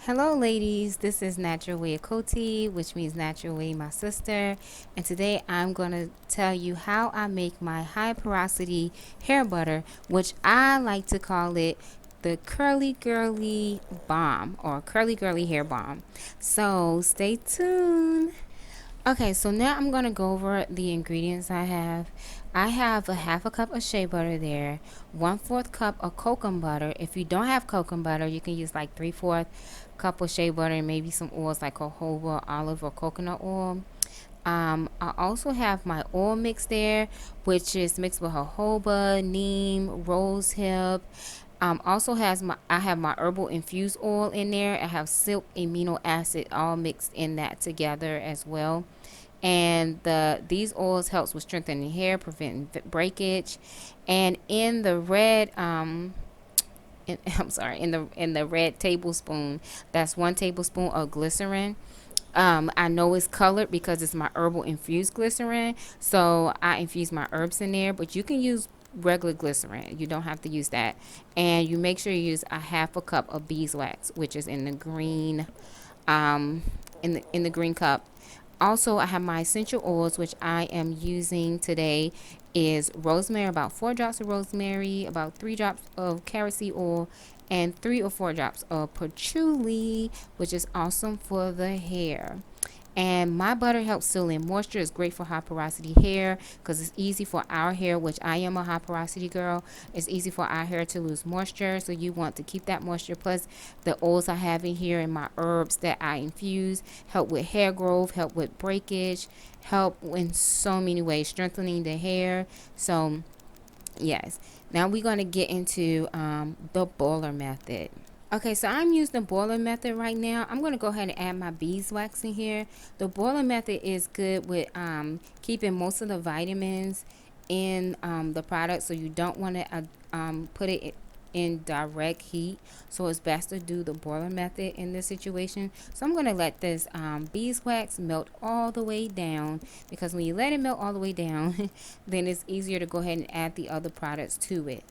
Hello ladies, this is Natural Way Achoti, which means Natural Way my sister, and today I'm going to tell you how I make my high porosity hair butter, which I like to call it the Curly Girly Balm or Curly Girly Hair Balm. So stay tuned. Okay, so now I'm gonna go over the ingredients I have. I have a half a cup of shea butter there, 1/4 cup of coconut butter. If you don't have coconut butter, you can use like 3/4 cup of shea butter and maybe some oils like jojoba, olive, or coconut oil. I also have my oil mix there, which is mixed with jojoba, neem, rose hip. Also has I have my herbal infused oil in there. I have silk amino acid all mixed in that together as well. And these oils helps with strengthening hair, preventing breakage. And in the red I'm sorry, in the red tablespoon, that's 1 tablespoon of glycerin. I know it's colored because it's my herbal infused glycerin, so I infuse my herbs in there. But you can use regular glycerin. You don't have to use that. And you make sure you use a half a cup of beeswax, which is in the green, in the green cup. Also, I have my essential oils, which I am using today is rosemary, about 4 drops of rosemary, about 3 drops of carrot seed oil, and 3 or 4 drops of patchouli, which is awesome for the hair. And my butter helps seal in moisture. It's great for high porosity hair because it's easy for our hair, which I am a high porosity girl. It's easy for our hair to lose moisture. So you want to keep that moisture. Plus the oils I have in here and my herbs that I infuse help with hair growth, help with breakage, help in so many ways, strengthening the hair. So yes. Now we're going to get into the boiler method. Okay, so I'm using the boiler method right now. I'm going to go ahead and add my beeswax in here. The boiler method is good with keeping most of the vitamins in the product, so you don't want to put it in direct heat. So it's best to do the boiler method in this situation. So I'm going to let this beeswax melt all the way down, because when you let it melt all the way down, then it's easier to go ahead and add the other products to it.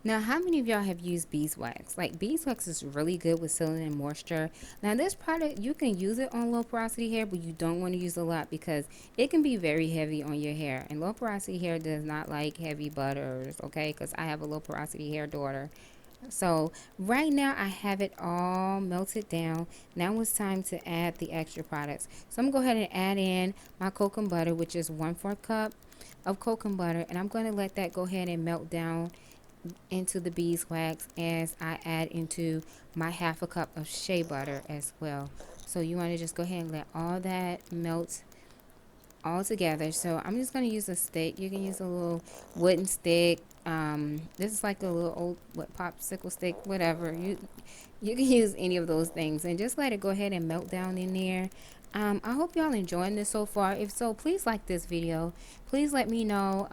Now, how many of y'all have used beeswax? Like, beeswax is really good with sealing in moisture. Now, this product, you can use it on low porosity hair, but you don't want to use a lot because it can be very heavy on your hair. And low porosity hair does not like heavy butters, okay? Because I have a low porosity hair daughter. So right now I have it all melted down. Now it's time to add the extra products. So I'm going to go ahead and add in my coconut butter, which is 1/4 cup of coconut butter. And I'm going to let that go ahead and melt down into the beeswax as I add into my half a cup of shea butter as well. So you want to just go ahead and let all that melt all together. So I'm just going to use a stick. You can use a little wooden stick. This is like a little old popsicle stick, whatever. You can use any of those things and just let it go ahead and melt down in there. I hope y'all enjoying this so far. If so, please like this video. Please let me know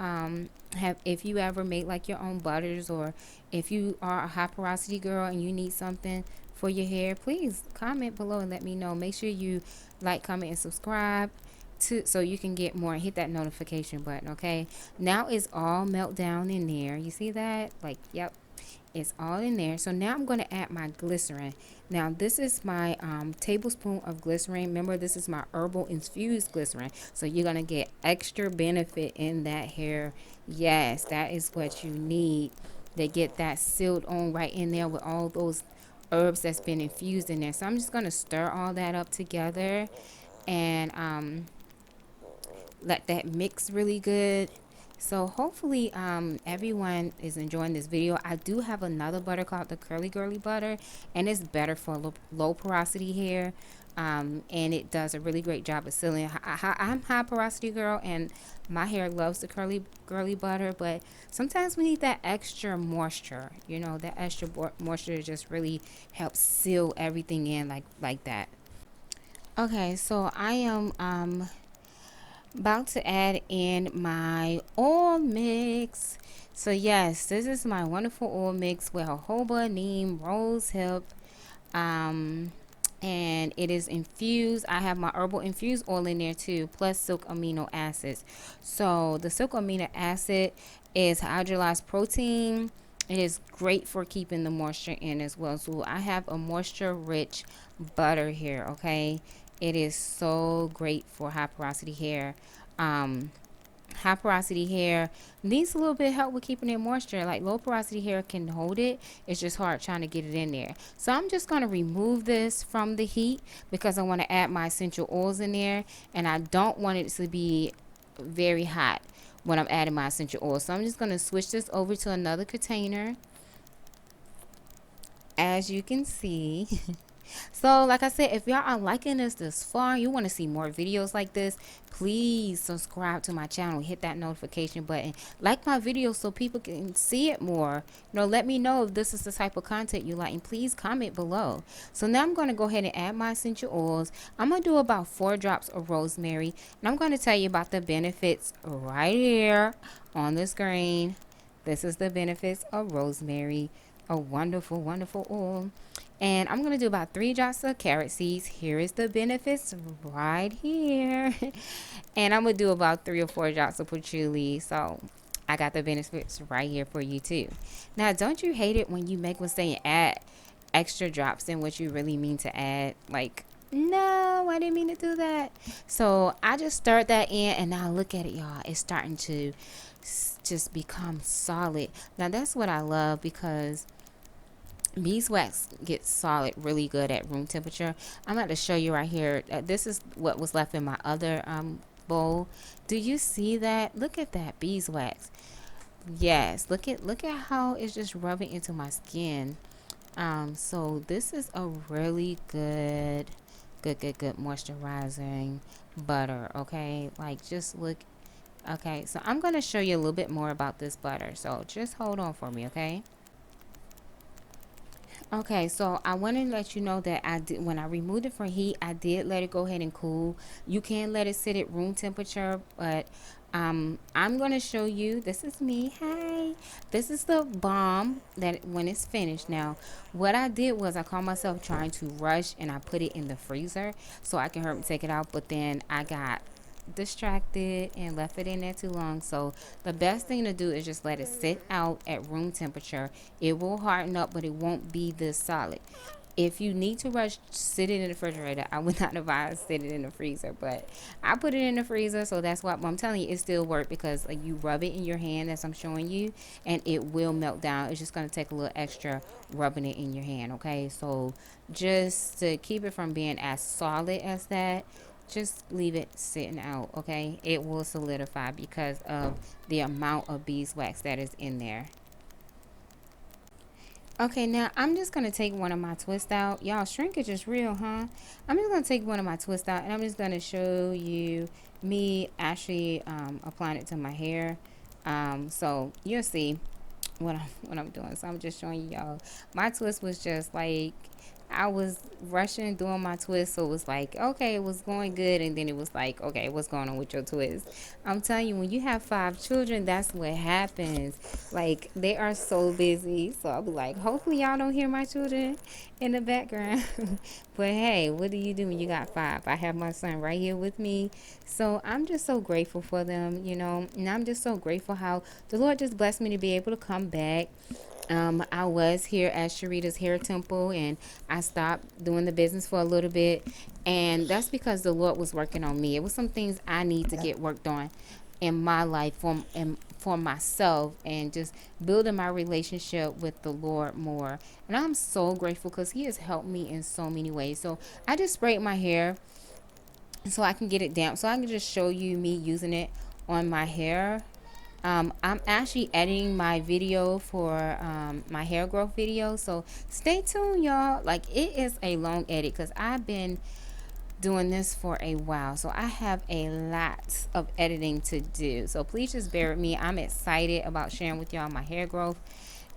if you ever make like your own butters, or if you are a high porosity girl and you need something for your hair. Please comment below and let me know. Make sure you like, comment, and subscribe so you can get more. Hit that notification button. Okay, now it's all melt down in there. You see that? Like, yep, it's all in there. So now I'm going to add my glycerin. Now this is my tablespoon of glycerin. Remember, this is my herbal infused glycerin, so you're going to get extra benefit in that hair. Yes, that is what you need to get that sealed on right in there with all those herbs that's been infused in there. So I'm just going to stir all that up together and let that mix really good. So hopefully everyone is enjoying this video. I do have another butter called the Curly Girly butter, and it's better for low porosity hair, and it does a really great job of sealing. I'm high porosity girl, and my hair loves the Curly Girly butter, but sometimes we need that extra moisture. You know, that extra moisture just really helps seal everything in like that. Okay, so I am about to add in my oil mix. So yes, this is my wonderful oil mix with jojoba, neem, rose hip, and it is infused. I have my herbal infused oil in there too, plus silk amino acids. So the silk amino acid is hydrolyzed protein, It is great for keeping the moisture in as well. So I have a moisture rich butter here, okay? It is so great for high porosity hair. Um, High porosity hair needs a little bit of help with keeping it moisture. Like low porosity hair can hold it. It's just hard trying to get it in there. So I'm just going to remove this from the heat because I want to add my essential oils in there, and I don't want it to be very hot when I'm adding my essential oils. So I'm just going to switch this over to another container. As you can see, so like I said, if y'all are liking this far, you want to see more videos like this, please subscribe to my channel, hit that notification button, like my videos so people can see it more. Let me know if this is the type of content you like, and please comment below. So now I'm going to go ahead and add my essential oils. I'm going to do about 4 drops of rosemary, and I'm going to tell you about the benefits right here on the screen. This is the benefits of rosemary, a wonderful, wonderful oil. And I'm going to do about 3 drops of carrot seeds. Here is the benefits right here. And I'm going to do about 3 or 4 drops of patchouli. So I got the benefits right here for you too. Now, don't you hate it when you make mistake and add extra drops than what you really mean to add? Like, no, I didn't mean to do that. So I just stirred that in, and now look at it, y'all. It's starting to just become solid. Now that's what I love, because beeswax gets solid really good at room temperature. I'm going to show you right here. This is what was left in my other bowl. Do you see that? Look at that beeswax. Yes, look at how it's just rubbing into my skin. So this is a really good moisturizing butter. Okay, like just look. Okay, so I'm going to show you a little bit more about this butter, so just hold on for me, okay? Okay, so I want to let you know that I did, when I removed it from heat, I did let it go ahead and cool. You can let it sit at room temperature, but I'm going to show you. This is me. Hey, this is the balm that when it's finished. Now, what I did was I caught myself trying to rush, and I put it in the freezer so I can hurry and take it out, but then I got distracted and left it in there too long. So the best thing to do is just let it sit out at room temperature. It will harden up, but it won't be this solid. If you need to rush, sit it in the refrigerator. I would not advise sit it in the freezer, but I put it in the freezer, so that's why I'm telling you it still works, because like you rub it in your hand as I'm showing you, and it will melt down. It's just going to take a little extra rubbing it in your hand, okay? So just to keep it from being as solid as that, just leave it sitting out, okay? It will solidify because of the amount of beeswax that is in there. Okay, now I'm just going to take one of my twists out. Y'all, shrinkage is real, huh? I'm just going to take one of my twists out, and I'm just going to show you me actually applying it to my hair. So you'll see what I'm doing. So I'm just showing y'all. My twist was just like, I was rushing doing my twist, so it was like, okay, it was going good, and then it was like, okay, what's going on with your twist? I'm telling you, when you have 5 children, that's what happens. Like, they are so busy, so I'll be like, hopefully y'all don't hear my children in the background. But hey, what do you do when you got 5? I have my son right here with me, so I'm just so grateful for them, and I'm just so grateful how the Lord just blessed me to be able to come back. I was here at Sherita's Hair Temple, and I stopped doing the business for a little bit, and that's because the Lord was working on me. It was some things I need to get worked on in my life for myself, and just building my relationship with the Lord more. And I'm so grateful because He has helped me in so many ways. So I just sprayed my hair so I can get it damp, so I can just show you me using it on my hair. I'm actually editing my video for my hair growth video, so stay tuned, y'all. Like, it is a long edit because I've been doing this for a while, so I have a lot of editing to do, so please just bear with me. I'm excited about sharing with y'all my hair growth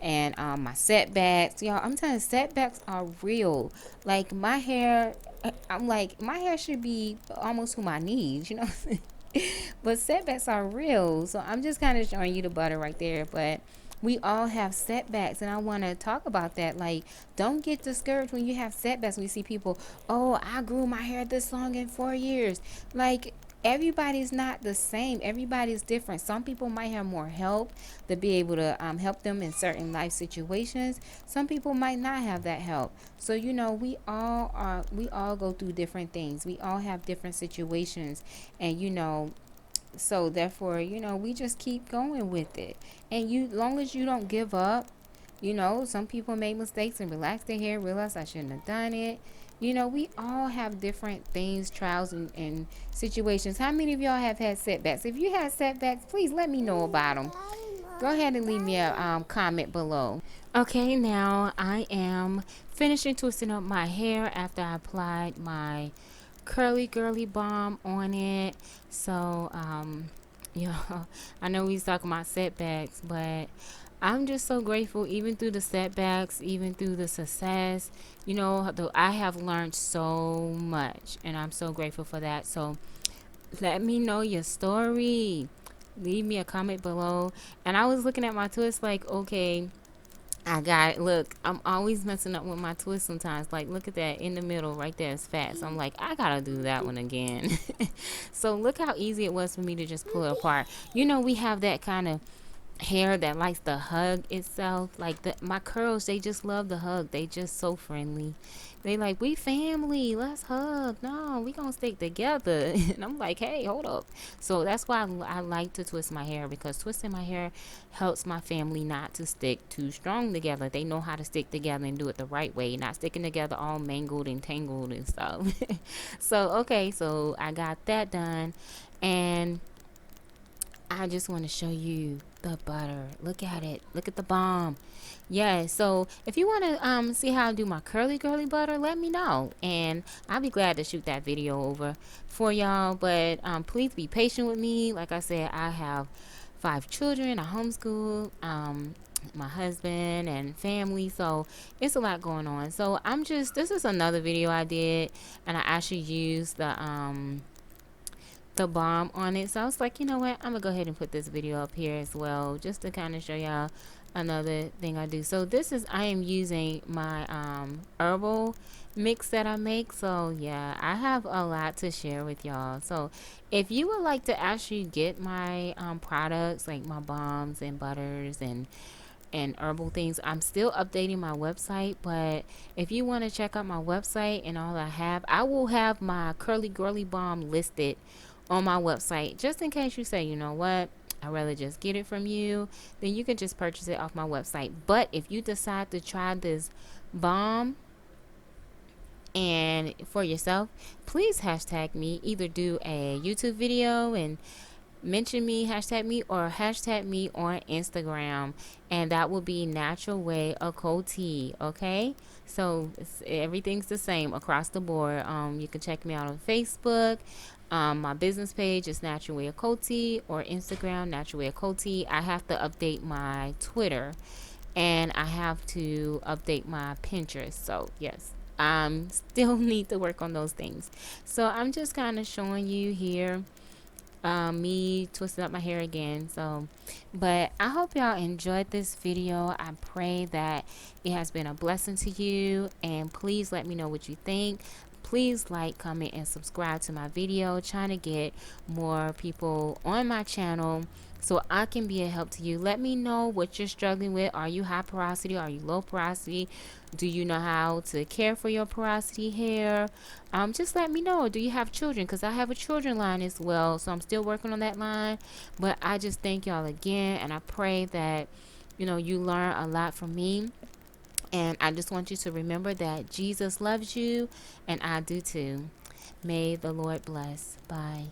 and my setbacks. Y'all, I'm telling you, setbacks are real. Like, my hair, I'm like, my hair should be almost to my knees, but setbacks are real. So I'm just kind of showing you the butter right there, but we all have setbacks, and I want to talk about that. Like, don't get discouraged when you have setbacks. When you see people, oh, I grew my hair this long in 4 years. Like, everybody's not the same. Everybody's different. Some people might have more help to be able to help them in certain life situations. Some people might not have that help. So we all go through different things. We all have different situations, and so therefore, we just keep going with it. And long as you don't give up, some people make mistakes and relax their hair, realize I shouldn't have done it. We all have different things, trials, and situations. How many of y'all have had setbacks? If you had setbacks, please let me know about them. Go ahead and leave me a comment below. Okay, now I am finishing twisting up my hair after I applied my curly girly balm on it. So, I know we was talking about setbacks, but I'm just so grateful, even through the setbacks, even through the success. I have learned so much, and I'm so grateful for that. So, let me know your story. Leave me a comment below. And I was looking at my twist like, okay, I got it. Look, I'm always messing up with my twist sometimes. Like, look at that in the middle right there. It's fat. So I'm like, I gotta do that one again. So look how easy it was for me to just pull it apart. We have that kind of hair that likes to hug itself. Like my curls, they just love the hug. They just so friendly. They like, we family, let's hug. No, we gonna stick together. And I'm like, hey, hold up. So that's why I like to twist my hair, because twisting my hair helps my family not to stick too strong together. They know how to stick together and do it the right way, not sticking together all mangled and tangled and stuff. So okay, so I got that done, and I just want to show you the butter. Look at it. Look at the balm. Yeah, so if you want to see how I do my curly girly butter, let me know, and I'll be glad to shoot that video over for y'all. But please be patient with me. Like I said, I have 5 children. I homeschool my husband and family, so it's a lot going on. So this is another video I did, and I actually used the balm on it. So I was like, you know what, I'm gonna go ahead and put this video up here as well, just to kind of show y'all another thing I do. So I am using my herbal mix that I make. So yeah, I have a lot to share with y'all. So if you would like to actually get my products, like my balms and butters and herbal things, I'm still updating my website. But if you want to check out my website and all I will have my curly girly balm listed on my website, just in case you say, you know what, I'd rather just get it from you, then you can just purchase it off my website. But if you decide to try this balm and for yourself, please hashtag me. Either do a YouTube video and mention me, hashtag me, or hashtag me on Instagram, and that will be Natural Way Achoti. Okay, so everything's the same across the board. You can check me out on Facebook. My business page is Natural Way Achoti, or Instagram Natural Way Achoti. I have to update my Twitter, and I have to update my Pinterest. So yes, still need to work on those things. So I'm just kind of showing you here me twisting up my hair again. So but I hope y'all enjoyed this video. I pray that it has been a blessing to you, and please let me know what you think. Please like, comment, and subscribe to my video. Trying to get more people on my channel so I can be a help to you. Let me know what you're struggling with. Are you high porosity? Are you low porosity? Do you know how to care for your porosity hair? Just let me know. Do you have children? Because I have a children line as well, so I'm still working on that line. But I just thank y'all again, and I pray that you learn a lot from me. And I just want you to remember that Jesus loves you, and I do too. May the Lord bless. Bye.